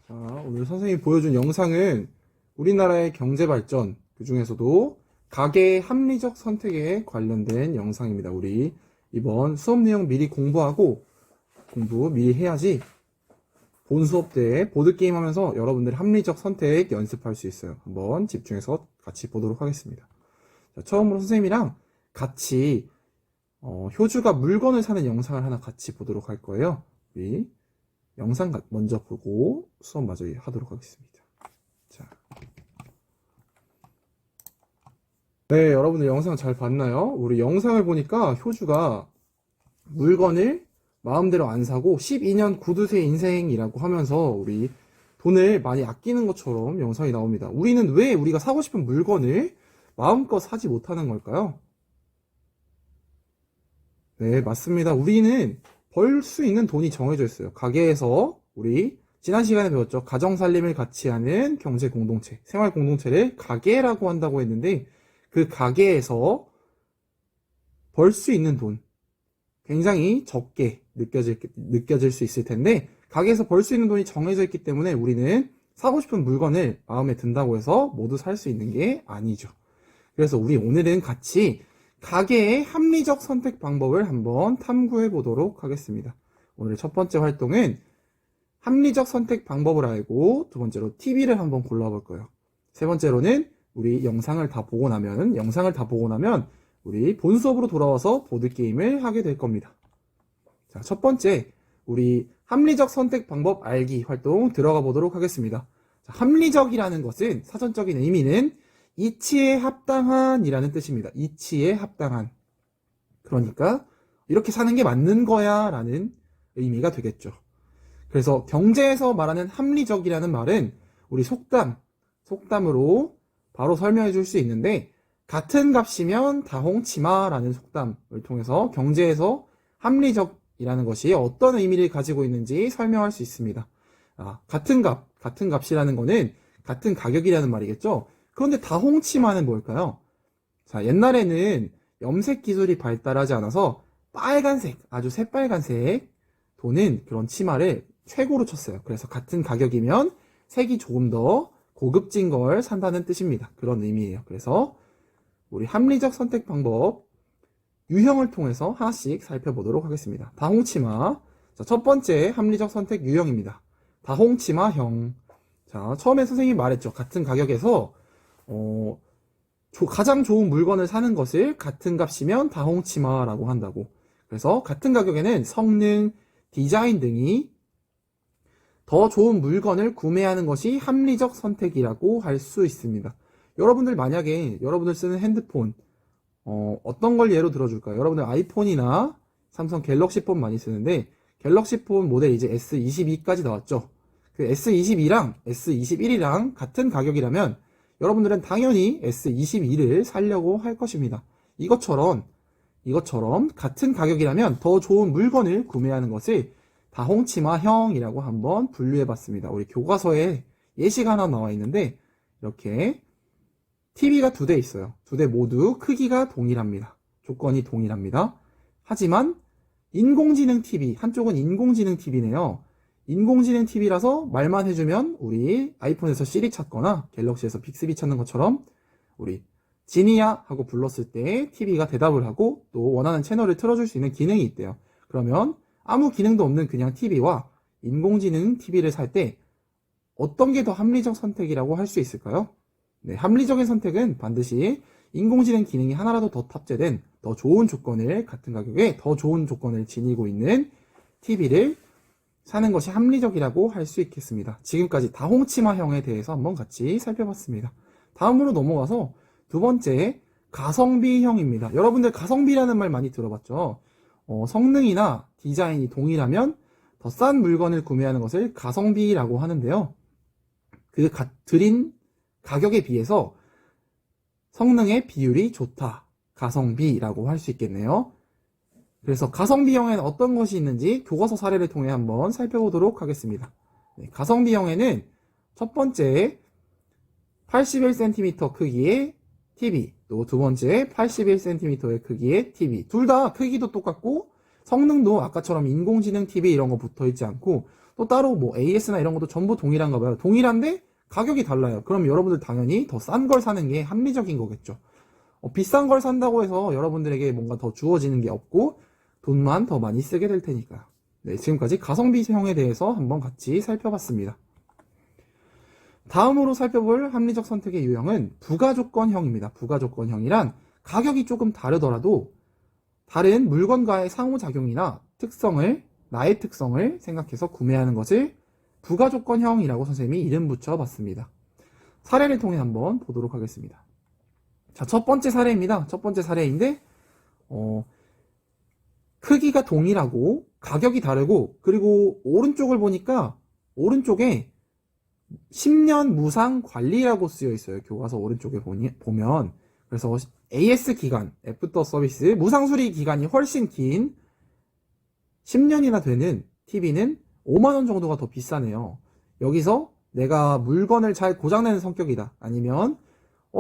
자, 오늘 선생님이 보여준 영상은 우리나라의 경제 발전, 그 중에서도 가계의 합리적 선택에 관련된 영상입니다. 우리 이번 수업 내용 미리 공부 미리 해야지 본 수업 때 보드게임 하면서 여러분들 합리적 선택 연습할 수 있어요. 한번 집중해서 같이 보도록 하겠습니다. 자, 처음으로 선생님이랑 같이 효주가 물건을 사는 영상을 하나 같이 보도록 할 거예요. 우리 영상 먼저 보고 수업 마저 하도록 하겠습니다. 자. 네, 여러분들 영상 잘 봤나요? 우리 영상을 보니까 효주가 물건을 마음대로 안 사고 12년 구두쇠 인생이라고 하면서 우리 돈을 많이 아끼는 것처럼 영상이 나옵니다. 우리는 왜 우리가 사고 싶은 물건을 마음껏 사지 못하는 걸까요? 네, 맞습니다. 우리는 벌 수 있는 돈이 정해져 있어요. 가계에서 우리 지난 시간에 배웠죠. 가정살림을 같이 하는 경제 공동체, 생활 공동체를 가계라고 한다고 했는데 그 가계에서 벌 수 있는 돈 굉장히 적게 느껴질 수 있을 텐데 가게에서 벌 수 있는 돈이 정해져 있기 때문에 우리는 사고 싶은 물건을 마음에 든다고 해서 모두 살 수 있는 게 아니죠. 그래서 우리 오늘은 같이 가계의 합리적 선택 방법을 한번 탐구해 보도록 하겠습니다. 오늘 첫 번째 활동은 합리적 선택 방법을 알고 두 번째로 TV를 한번 골라볼 거예요. 세 번째로는 우리 영상을 다 보고 나면 우리 본 수업으로 돌아와서 보드게임을 하게 될 겁니다. 자, 첫 번째, 우리 합리적 선택 방법 알기 활동 들어가 보도록 하겠습니다. 자, 합리적이라는 것은 사전적인 의미는 이치에 합당한 이라는 뜻입니다. 이치에 합당한. 그러니까 이렇게 사는 게 맞는 거야 라는 의미가 되겠죠. 그래서 경제에서 말하는 합리적이라는 말은 우리 속담으로 바로 설명해 줄 수 있는데 같은 값이면 다홍치마라는 속담을 통해서 경제에서 합리적이라는 것이 어떤 의미를 가지고 있는지 설명할 수 있습니다. 같은 값이라는 거는 같은 가격이라는 말이겠죠. 그런데 다홍치마는 뭘까요? 자, 옛날에는 염색 기술이 발달하지 않아서 빨간색, 아주 새빨간색 도는 그런 치마를 최고로 쳤어요. 그래서 같은 가격이면 색이 조금 더 고급진 걸 산다는 뜻입니다. 그런 의미예요. 그래서 우리 합리적 선택 방법 유형을 통해서 하나씩 살펴보도록 하겠습니다. 다홍치마. 자, 첫 번째 합리적 선택 유형입니다. 다홍치마형. 자, 처음에 선생님이 말했죠. 같은 가격에서 가장 좋은 물건을 사는 것을 같은 값이면 다홍치마라고 한다고. 그래서 같은 가격에는 성능, 디자인 등이 더 좋은 물건을 구매하는 것이 합리적 선택이라고 할 수 있습니다. 여러분들 만약에 여러분들 쓰는 핸드폰 어떤 걸 예로 들어줄까요? 여러분들 아이폰이나 삼성 갤럭시 폰 많이 쓰는데 갤럭시 폰 모델 이제 S22까지 나왔죠. 그 S22랑 S21이랑 같은 가격이라면 여러분들은 당연히 S22를 사려고 할 것입니다. 이것처럼 같은 가격이라면 더 좋은 물건을 구매하는 것을 다홍치마형이라고 한번 분류해봤습니다. 우리 교과서에 예시가 하나 나와 있는데 이렇게 TV가 두 대 있어요. 두 대 모두 크기가 동일합니다. 조건이 동일합니다. 하지만 인공지능 TV, 한쪽은 인공지능 TV네요. 인공지능 TV라서 말만 해주면 우리 아이폰에서 시리 찾거나 갤럭시에서 빅스비 찾는 것처럼 우리 지니야 하고 불렀을 때 TV가 대답을 하고 또 원하는 채널을 틀어줄 수 있는 기능이 있대요. 그러면 아무 기능도 없는 그냥 TV와 인공지능 TV를 살 때 어떤 게 더 합리적 선택이라고 할 수 있을까요? 네, 합리적인 선택은 반드시 인공지능 기능이 하나라도 더 탑재된 더 좋은 조건을 같은 가격에 더 좋은 조건을 지니고 있는 TV를 사는 것이 합리적이라고 할 수 있겠습니다. 지금까지 다홍치마형에 대해서 한번 같이 살펴봤습니다. 다음으로 넘어가서 두 번째 가성비형입니다. 여러분들 가성비라는 말 많이 들어봤죠? 성능이나 디자인이 동일하면 더 싼 물건을 구매하는 것을 가성비라고 하는데요. 드린 가격에 비해서 성능의 비율이 좋다. 가성비라고 할 수 있겠네요. 그래서 가성비형에는 어떤 것이 있는지 교과서 사례를 통해 한번 살펴보도록 하겠습니다. 네, 가성비형에는 첫 번째 81cm 크기의 TV, 또 두 번째 81cm의 크기의 TV. 둘 다 크기도 똑같고 성능도 아까처럼 인공지능 TV 이런 거 붙어 있지 않고 또 따로 뭐 AS나 이런 것도 전부 동일한가 봐요. 동일한데 가격이 달라요. 그럼 여러분들 당연히 더 싼 걸 사는 게 합리적인 거겠죠. 비싼 걸 산다고 해서 여러분들에게 뭔가 더 주어지는 게 없고 돈만 더 많이 쓰게 될 테니까요. 네, 지금까지 가성비형에 대해서 한번 같이 살펴봤습니다. 다음으로 살펴볼 합리적 선택의 유형은 부가조건형입니다. 부가조건형이란 가격이 조금 다르더라도 다른 물건과의 상호작용이나 특성을, 나의 특성을 생각해서 구매하는 것을 부가조건형이라고 선생님이 이름 붙여봤습니다. 사례를 통해 한번 보도록 하겠습니다. 자, 첫 번째 사례입니다. 첫 번째 사례인데, 크기가 동일하고 가격이 다르고, 그리고 오른쪽을 보니까 오른쪽에 10년 무상 관리라고 쓰여 있어요. 교과서 오른쪽에 보면. 그래서 AS 기간, 애프터 서비스, 무상 수리 기간이 훨씬 긴 10년이나 되는 TV는 5만원 정도가 더 비싸네요. 여기서 내가 물건을 잘 고장내는 성격이다. 아니면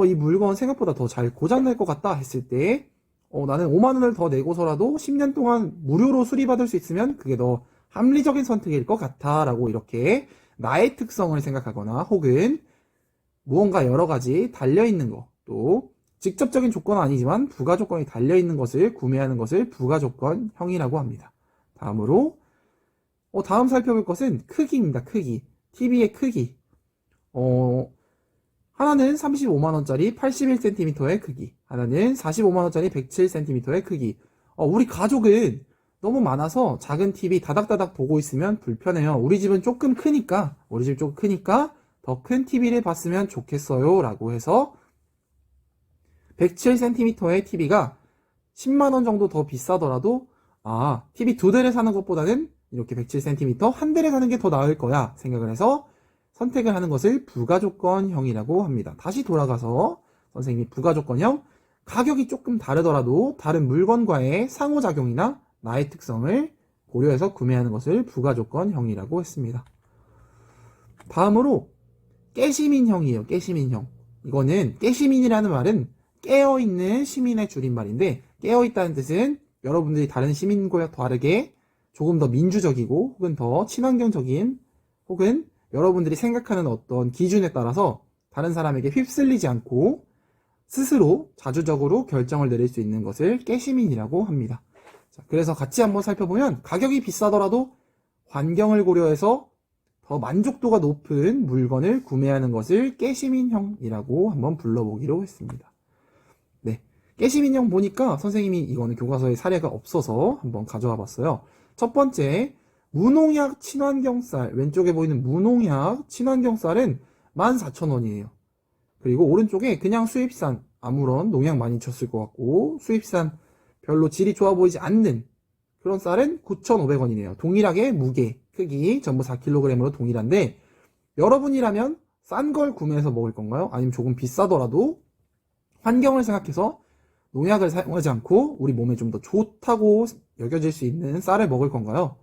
이 물건 생각보다 더 잘 고장날 것 같다 했을 때 나는 5만원을 더 내고서라도 10년 동안 무료로 수리받을 수 있으면 그게 더 합리적인 선택일 것 같아 라고 이렇게 나의 특성을 생각하거나 혹은 무언가 여러 가지 달려있는 거, 또 직접적인 조건은 아니지만 부가조건이 달려있는 것을 구매하는 것을 부가조건형이라고 합니다. 다음으로 다음 살펴볼 것은 크기입니다. 크기. TV의 크기. 하나는 35만원짜리 81cm의 크기, 하나는 45만원짜리 107cm의 크기. 우리 가족은 너무 많아서 작은 TV 다닥다닥 보고 있으면 불편해요. 우리 집은 조금 크니까 더 큰 TV를 봤으면 좋겠어요 라고 해서 107cm의 TV가 10만원 정도 더 비싸더라도 TV 두 대를 사는 것보다는 이렇게 107cm 한 대를 사는 게 더 나을 거야 생각을 해서 선택을 하는 것을 부가조건형이라고 합니다. 다시 돌아가서 선생님이 부가조건형, 가격이 조금 다르더라도 다른 물건과의 상호작용이나 나의 특성을 고려해서 구매하는 것을 부가조건형이라고 했습니다. 다음으로 깨시민형이에요. 깨시민형. 이거는 깨시민이라는 말은 깨어있는 시민의 줄임말인데, 깨어있다는 뜻은 여러분들이 다른 시민과 다르게 조금 더 민주적이고 혹은 더 친환경적인 혹은 여러분들이 생각하는 어떤 기준에 따라서 다른 사람에게 휩쓸리지 않고 스스로 자주적으로 결정을 내릴 수 있는 것을 깨시민이라고 합니다. 자, 그래서 같이 한번 살펴보면 가격이 비싸더라도 환경을 고려해서 더 만족도가 높은 물건을 구매하는 것을 깨시민형이라고 한번 불러보기로 했습니다. 네, 깨시민형 보니까 선생님이 이거는 교과서에 사례가 없어서 한번 가져와 봤어요. 첫 번째, 무농약 친환경쌀, 왼쪽에 보이는 무농약 친환경쌀은 14,000원이에요. 그리고 오른쪽에 그냥 수입산, 아무런 농약 많이 쳤을 것 같고 수입산 별로 질이 좋아 보이지 않는 그런 쌀은 9,500원이네요. 동일하게 무게, 크기 전부 4kg으로 동일한데 여러분이라면 싼 걸 구매해서 먹을 건가요? 아니면 조금 비싸더라도 환경을 생각해서 농약을 사용하지 않고 우리 몸에 좀 더 좋다고 여겨질 수 있는 쌀을 먹을 건가요?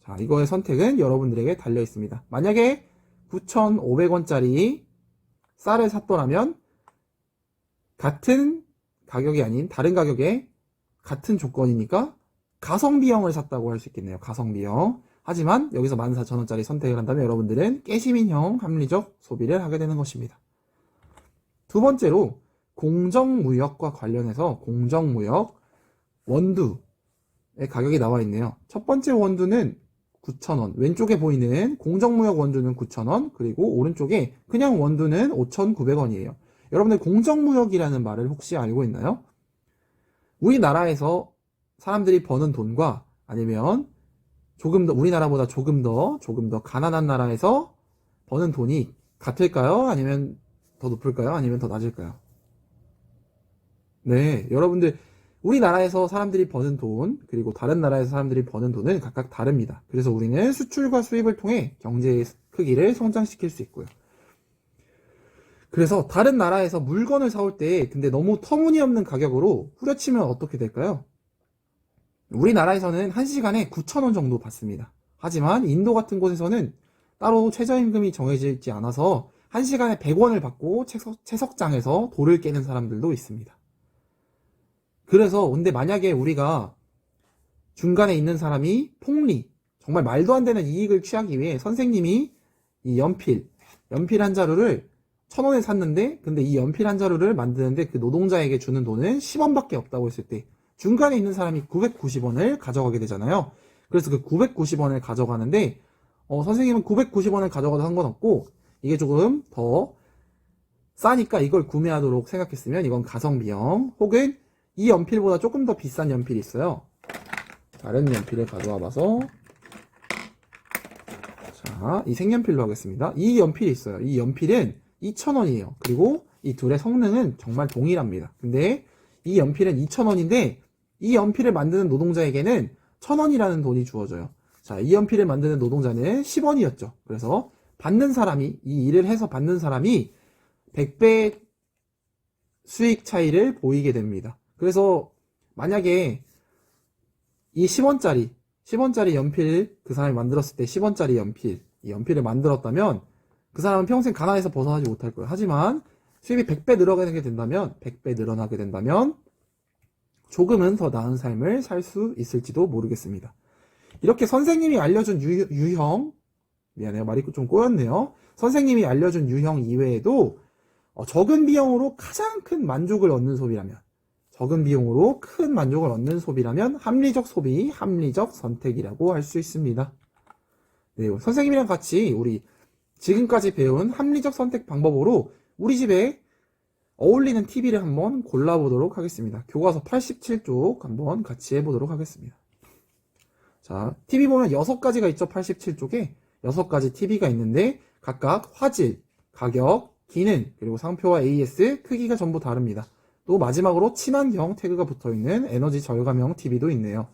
자, 이거의 선택은 여러분들에게 달려 있습니다. 만약에 9,500원짜리 쌀을 샀더라면 같은 가격이 아닌 다른 가격에 같은 조건이니까 가성비형을 샀다고 할 수 있겠네요. 가성비형. 하지만 여기서 14,000원짜리 선택을 한다면 여러분들은 깨시민형 합리적 소비를 하게 되는 것입니다. 두 번째로 공정무역과 관련해서 공정무역 원두의 가격이 나와 있네요. 첫 번째 원두는 9,000원, 왼쪽에 보이는 공정무역 원두는 9,000원, 그리고 오른쪽에 그냥 원두는 5,900원이에요. 여러분들 공정무역이라는 말을 혹시 알고 있나요? 우리나라에서 사람들이 버는 돈과 아니면 조금 더 우리나라보다 조금 더 가난한 나라에서 버는 돈이 같을까요? 아니면 더 높을까요? 아니면 더 낮을까요? 네, 여러분들 우리나라에서 사람들이 버는 돈 그리고 다른 나라에서 사람들이 버는 돈은 각각 다릅니다. 그래서 우리는 수출과 수입을 통해 경제의 크기를 성장시킬 수 있고요. 그래서 다른 나라에서 물건을 사올 때 근데 너무 터무니없는 가격으로 후려치면 어떻게 될까요? 우리나라에서는 1시간에 9,000원 정도 받습니다. 하지만 인도 같은 곳에서는 따로 최저임금이 정해져 있지 않아서 1시간에 100원을 받고 채석장에서 돌을 깨는 사람들도 있습니다. 그래서 근데 만약에 우리가 중간에 있는 사람이 정말 말도 안 되는 이익을 취하기 위해 선생님이 이 연필 한 자루를 1,000원에 샀는데, 근데 이 연필 한 자루를 만드는데 그 노동자에게 주는 돈은 10원밖에 없다고 했을 때 중간에 있는 사람이 990원을 가져가게 되잖아요. 그래서 그 990원을 가져가는데 선생님은 990원을 가져가도 상관없고 이게 조금 더 싸니까 이걸 구매하도록 생각했으면 이건 가성비형, 혹은 이 연필보다 조금 더 비싼 연필이 있어요. 다른 연필을 가져와 봐서, 자, 이 색연필로 하겠습니다. 이 연필이 있어요. 이 연필은 2,000원이에요. 그리고 이 둘의 성능은 정말 동일합니다. 근데 이 연필은 2,000원인데 이 연필을 만드는 노동자에게는 1,000원이라는 돈이 주어져요. 자, 이 연필을 만드는 노동자는 10원이었죠. 그래서 받는 사람이, 이 일을 해서 받는 사람이 100배 수익 차이를 보이게 됩니다. 그래서 만약에 이 10원짜리 연필, 그 사람이 만들었을 때 10원짜리 연필, 이 연필을 만들었다면 그 사람은 평생 가난에서 벗어나지 못할 거예요. 하지만 수입이 100배 늘어나게 된다면 조금은 더 나은 삶을 살 수 있을지도 모르겠습니다. 이렇게 선생님이 알려준 유형, 미안해요, 말이 좀 꼬였네요. 선생님이 알려준 유형 이외에도 적은 비용으로 가장 큰 만족을 얻는 소비라면, 합리적 소비, 합리적 선택이라고 할 수 있습니다. 네, 선생님이랑 같이 우리 지금까지 배운 합리적 선택 방법으로 우리 집에 어울리는 TV를 한번 골라보도록 하겠습니다. 교과서 87쪽 한번 같이 해보도록 하겠습니다. 자, TV 보면 6가지가 있죠. 87쪽에 6가지 TV가 있는데 각각 화질, 가격, 기능, 그리고 상표와 AS, 크기가 전부 다릅니다. 또 마지막으로 친환경 태그가 붙어있는 에너지 절감형 TV도 있네요.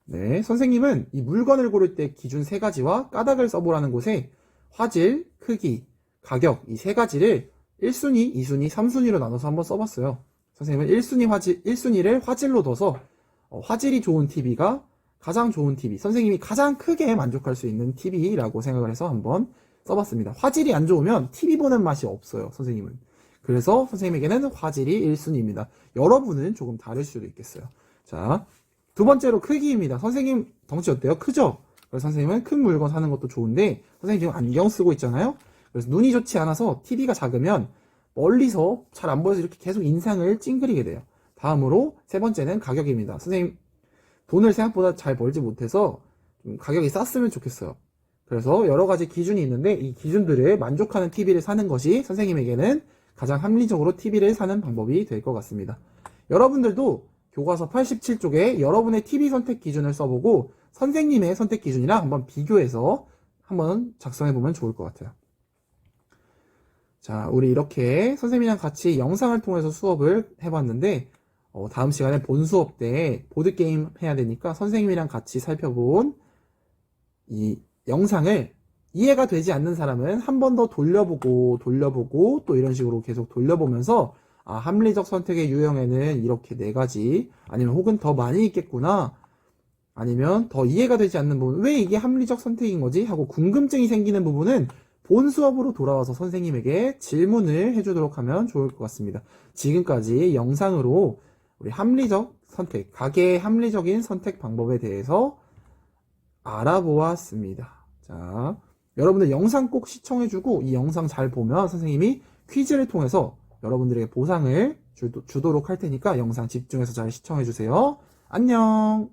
네, 선생님은 이 물건을 고를 때 기준 3가지와 까닭을 써보라는 곳에 화질, 크기, 가격 이 3가지를 1순위, 2순위, 3순위로 나눠서 한번 써봤어요. 선생님은 1순위를 화질로 둬서 화질이 좋은 TV가 가장 좋은 TV, 선생님이 가장 크게 만족할 수 있는 TV라고 생각을 해서 한번 써봤습니다. 화질이 안 좋으면 TV 보는 맛이 없어요, 선생님은. 그래서 선생님에게는 화질이 1순위입니다. 여러분은 조금 다를 수도 있겠어요. 자, 두 번째로 크기입니다. 선생님 덩치 어때요? 크죠? 그래서 선생님은 큰 물건 사는 것도 좋은데, 선생님 지금 안경 쓰고 있잖아요? 그래서 눈이 좋지 않아서 TV가 작으면 멀리서 잘 안 보여서 이렇게 계속 인상을 찡그리게 돼요. 다음으로 세 번째는 가격입니다. 선생님 돈을 생각보다 잘 벌지 못해서 좀 가격이 쌌으면 좋겠어요. 그래서 여러 가지 기준이 있는데 이 기준들을 만족하는 TV를 사는 것이 선생님에게는 가장 합리적으로 TV를 사는 방법이 될 것 같습니다. 여러분들도 교과서 87쪽에 여러분의 TV 선택 기준을 써보고 선생님의 선택 기준이랑 한번 비교해서 한번 작성해보면 좋을 것 같아요. 자, 우리 이렇게 선생님이랑 같이 영상을 통해서 수업을 해봤는데 다음 시간에 본 수업 때 보드게임 해야 되니까 선생님이랑 같이 살펴본 이 영상을 이해가 되지 않는 사람은 한 번 더 돌려보고 또 이런 식으로 계속 돌려보면서 합리적 선택의 유형에는 이렇게 4가지 아니면 혹은 더 많이 있겠구나, 아니면 더 이해가 되지 않는 부분, 왜 이게 합리적 선택인 거지? 하고 궁금증이 생기는 부분은 본 수업으로 돌아와서 선생님에게 질문을 해주도록 하면 좋을 것 같습니다. 지금까지 영상으로 우리 합리적 선택, 가계의 합리적인 선택 방법에 대해서 알아보았습니다. 자, 여러분들 영상 꼭 시청해주고 이 영상 잘 보면 선생님이 퀴즈를 통해서 여러분들에게 보상을 주도록 할 테니까 영상 집중해서 잘 시청해주세요. 안녕!